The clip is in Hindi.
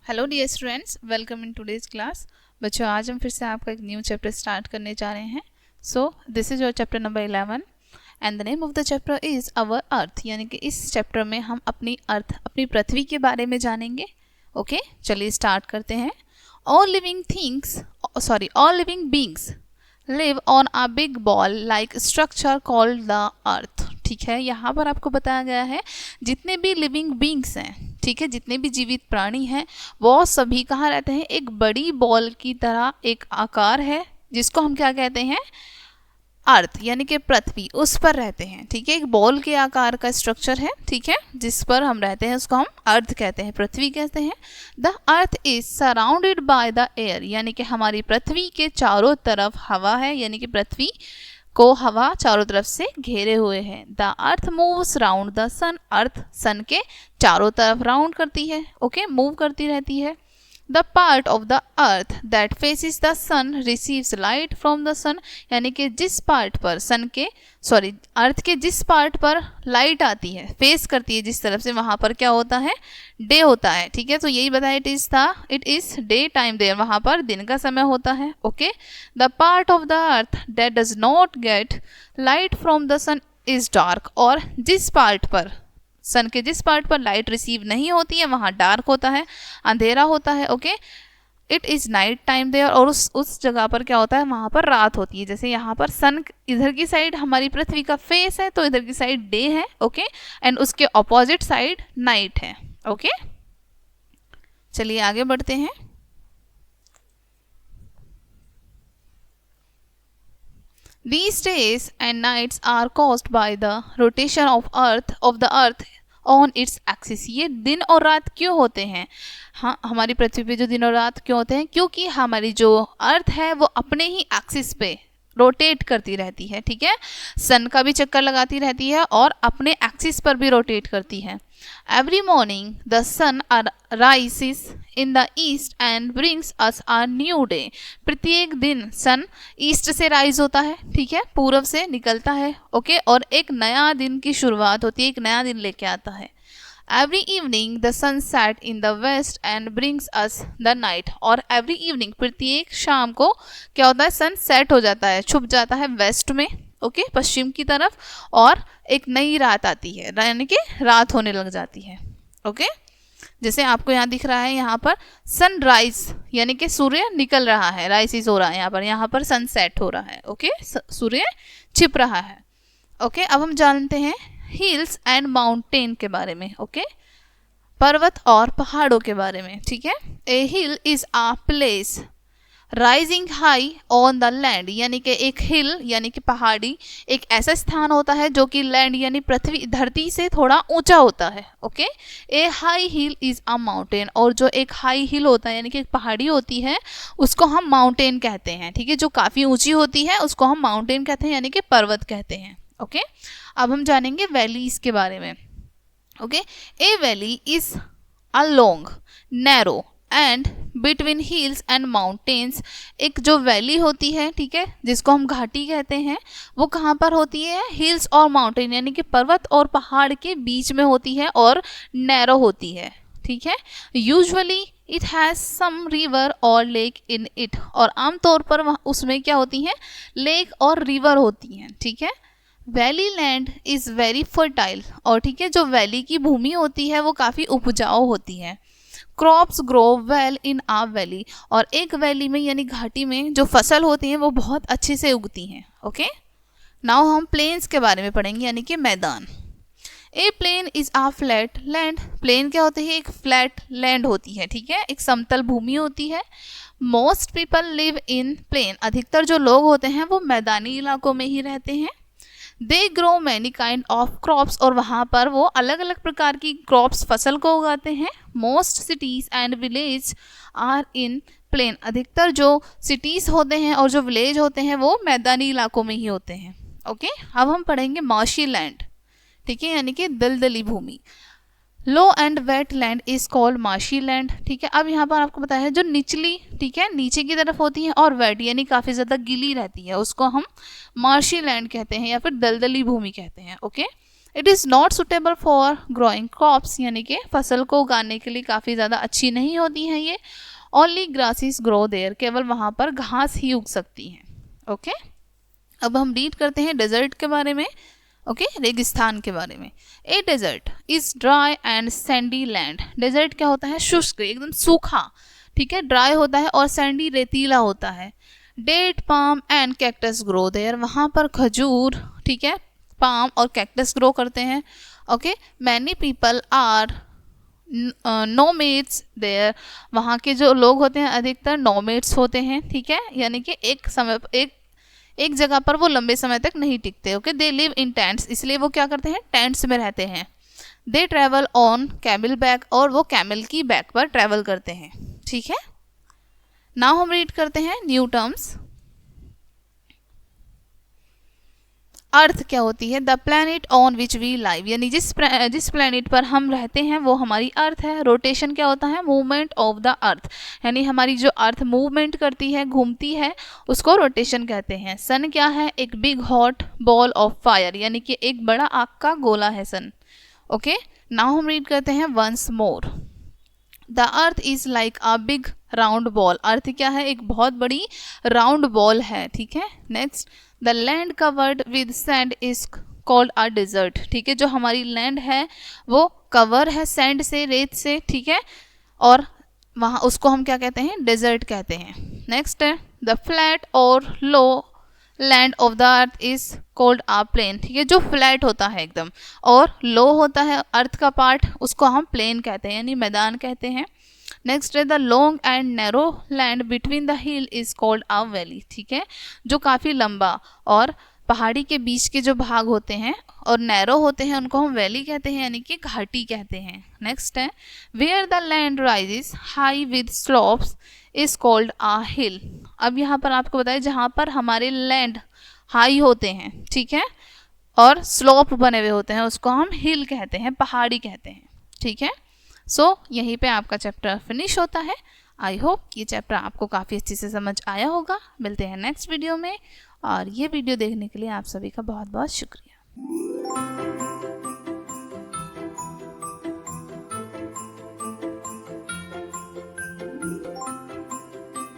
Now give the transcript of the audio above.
Hello dear students, welcome in today's class. बच्चों, आज हम फिर से आपका एक न्यू चैप्टर स्टार्ट करने जा रहे हैं। So this is your chapter number 11 and the name of the chapter is our earth. यानी कि इस चैप्टर में हम अपनी अर्थ, अपनी पृथ्वी के बारे में जानेंगे। ओके, चलिए स्टार्ट करते हैं। All living beings live on a big ball like structure called the earth. ठीक है, यहाँ पर आपको बताया गया है जितने भी लिविंग बींग्स हैं, ठीक है, जितने भी जीवित प्राणी हैं, वो सभी कहाँ रहते हैं? एक बड़ी बॉल की तरह एक आकार है जिसको हम क्या कहते हैं? अर्थ, यानी कि पृथ्वी, उस पर रहते हैं। ठीक है, एक बॉल के आकार का स्ट्रक्चर है, ठीक है, जिस पर हम रहते हैं उसको हम अर्थ कहते हैं, पृथ्वी कहते हैं। The earth is surrounded by the air, यानी कि हमारी पृथ्वी के चारों तरफ हवा है, यानी कि पृथ्वी को हवा चारों तरफ से घेरे हुए है। The earth moves round the sun, earth sun के चारों तरफ राउंड करती है, ओके, मूव करती रहती है। The part of the earth that faces the sun receives light from the sun, यानी कि जिस पार्ट पर अर्थ के जिस पार्ट पर लाइट आती है, फेस करती है जिस तरफ से, वहां पर क्या होता है? डे होता है। ठीक है, तो यही बताया, it is day time there, वहां पर दिन का समय होता है। Okay, the part of the earth that does not get light from the sun is dark, और जिस पार्ट पर सन के जिस पार्ट पर लाइट रिसीव नहीं होती है वहाँ डार्क होता है, अंधेरा होता है। Okay, it is night time there, और उस जगह पर क्या होता है? वहाँ पर रात होती है। जैसे यहाँ पर सन इधर की साइड हमारी पृथ्वी का फेस है, तो इधर की साइड डे है, ओके, एंड उसके ऑपोजिट साइड नाइट है। ओके, चलिए आगे बढ़ते हैं। These days and nights are caused by the rotation of the earth on its axis। ये दिन और रात क्यों होते हैं? हाँ, हमारी पृथ्वी पे जो दिन और रात क्यों होते हैं? क्योंकि हमारी जो अर्थ है वो अपने ही एक्सिस पे रोटेट करती रहती है। ठीक है, सन का भी चक्कर लगाती रहती है और अपने एक्सिस पर भी रोटेट करती है। Every morning the sun rises in the east and brings us a new day. प्रत्येक दिन सन ईस्ट से राइज होता है, ठीक है, पूर्व से निकलता है, ओके, और एक नया दिन की शुरुआत होती है, एक नया दिन लेके आता है। Every evening the sun set in the west and brings us the night, और एवरी इवनिंग, प्रत्येक शाम को क्या होता है? सन सेट हो जाता है, छुप जाता है वेस्ट में, ओके, पश्चिम की तरफ, और एक नई रात आती है, यानी कि रात होने लग जाती है। ओके, जैसे आपको यहाँ दिख रहा है, यहाँ पर सनराइज यानी कि सूर्य निकल रहा है, राइसिस हो रहा है यहाँ पर सनसेट हो रहा है, ओके, सूर्य छिप रहा है। ओके, अब हम जानते हैं हिल्स एंड माउंटेन के बारे में, ओके, पर्वत और पहाड़ों के बारे में। ठीक है, a hill is a place rising high on the land, यानी कि एक हिल यानी कि पहाड़ी एक ऐसा स्थान होता है जो कि लैंड यानी पृथ्वी, धरती से थोड़ा ऊंचा होता है। Okay, A high heel is a mountain, और जो एक हाई हिल होता है यानी कि एक पहाड़ी होती है उसको हम माउंटेन कहते हैं। ठीक है, जो काफ़ी ऊंची होती है उसको हम माउंटेन कहते हैं, यानी कि पर्वत कहते हैं। ओके, अब हम जानेंगे वैलीज के बारे में। Okay, A valley is a long narrow and between hills and mountains. एक जो वैली होती है, ठीक है, जिसको हम घाटी कहते हैं, वो कहाँ पर होती है? हिल्स और माउंटेन यानी कि पर्वत और पहाड़ के बीच में होती है और नैरो होती है। ठीक है, usually it has some river और लेक इन इट, और आमतौर पर उसमें क्या होती हैं? लेक और रिवर होती हैं। ठीक है, valley land is very fertile, और ठीक है, जो वैली की भूमि होती है वो काफ़ी उपजाऊ होती है। Crops grow well in a valley, और एक वैली में यानी घाटी में जो फसल होती हैं वो बहुत अच्छे से उगती हैं। ओके, नाउ हम प्लेन्स के बारे में पढ़ेंगे, यानी कि मैदान। A plain is a flat land, plain क्या होती है? एक फ्लैट लैंड होती है, ठीक है, एक समतल भूमि होती है। Most people live in plain, अधिकतर जो लोग होते हैं वो मैदानी इलाकों में ही रहते हैं। They grow many kind of crops, और वहाँ पर वो अलग अलग प्रकार की क्रॉप्स, फसल को उगाते हैं। Most cities and village are in plain, अधिकतर जो सिटीज़ होते हैं और जो विलेज होते हैं वो मैदानी इलाकों में ही होते हैं। ओके, अब हम पढ़ेंगे मार्शी लैंड, ठीक है, यानी कि दलदली भूमि। Low and wet land is called marshy land. ठीक है, अब यहाँ पर आपको बताया है जो निचली, ठीक है, नीचे की तरफ होती है, और वेट यानी काफ़ी ज़्यादा गीली रहती है, उसको हम मार्शी लैंड कहते हैं या फिर दलदली भूमि कहते हैं। Okay, it is not suitable for growing crops, यानी कि फसल को उगाने के लिए काफ़ी ज़्यादा अच्छी नहीं होती हैं ये। ओनली ग्रासेस ग्रो देयर, केवल वहाँ पर घास ही उग सकती हैं। ओके, अब हम रीड करते हैं डेजर्ट के बारे में। ओके, रेगिस्तान के बारे में। A desert is dry and sandy land. Desert क्या होता है? शुष्क, एकदम सूखा, ठीक है, ड्राई होता है, और सैंडी रेतीला होता है। Date, palm and cactus grow there, वहाँ पर खजूर, ठीक है, पाम और कैक्टस ग्रो करते हैं। Okay, many people are nomads there, वहाँ के जो लोग होते हैं अधिकतर नोमेड्स होते हैं, ठीक है, यानी कि एक जगह पर वो लंबे समय तक नहीं टिकते। Okay, they live in tents, इसलिए वो क्या करते हैं? टेंट्स में रहते हैं। दे ट्रैवल ऑन कैमल बैक, और वो कैमल की बैक पर ट्रैवल करते हैं, ठीक है। नाउ हम रीड करते हैं न्यू टर्म्स। अर्थ क्या होती है? The planet on which we live, यानी जिस प्लैनेट पर हम रहते हैं वो हमारी अर्थ है। रोटेशन क्या होता है? मूवमेंट ऑफ द अर्थ, यानी हमारी जो अर्थ मूवमेंट करती है, घूमती है, उसको रोटेशन कहते हैं। सन क्या है? एक big hot ball of fire, यानी कि एक बड़ा आग का गोला है सन। ओके, नाउ हम रीड करते हैं once more. The earth is like a big round ball, earth क्या है? एक बहुत बड़ी राउंड बॉल है, ठीक है। Next, the land covered with sand is called a desert, ठीक है, जो हमारी लैंड है वो कवर है सैंड से, रेत से, ठीक है, और वहाँ उसको हम क्या कहते हैं? डेजर्ट कहते हैं। नेक्स्ट है द फ्लैट और low land of the earth is called a plain, ठीक है, जो फ्लैट होता है एकदम और लो होता है अर्थ का पार्ट, उसको हम प्लेन कहते हैं, यानी मैदान कहते हैं। नेक्स्ट है the long and narrow land between the hill is called a valley, ठीक है, जो काफ़ी लंबा और पहाड़ी के बीच के जो भाग होते हैं और नैरो होते हैं उनको हम वैली कहते हैं, यानी कि घाटी कहते हैं। नेक्स्ट है where the land rises high with slopes is called a hill. अब यहाँ पर आपको बताया जहाँ पर हमारे लैंड हाई होते हैं, ठीक है, और स्लोप बने हुए होते हैं, उसको हम हिल कहते हैं, पहाड़ी कहते हैं, ठीक है। सो यहीं पे आपका चैप्टर फिनिश होता है। आई होप ये चैप्टर आपको काफ़ी अच्छे से समझ आया होगा। मिलते हैं नेक्स्ट वीडियो में, और ये वीडियो देखने के लिए आप सभी का बहुत बहुत शुक्रिया।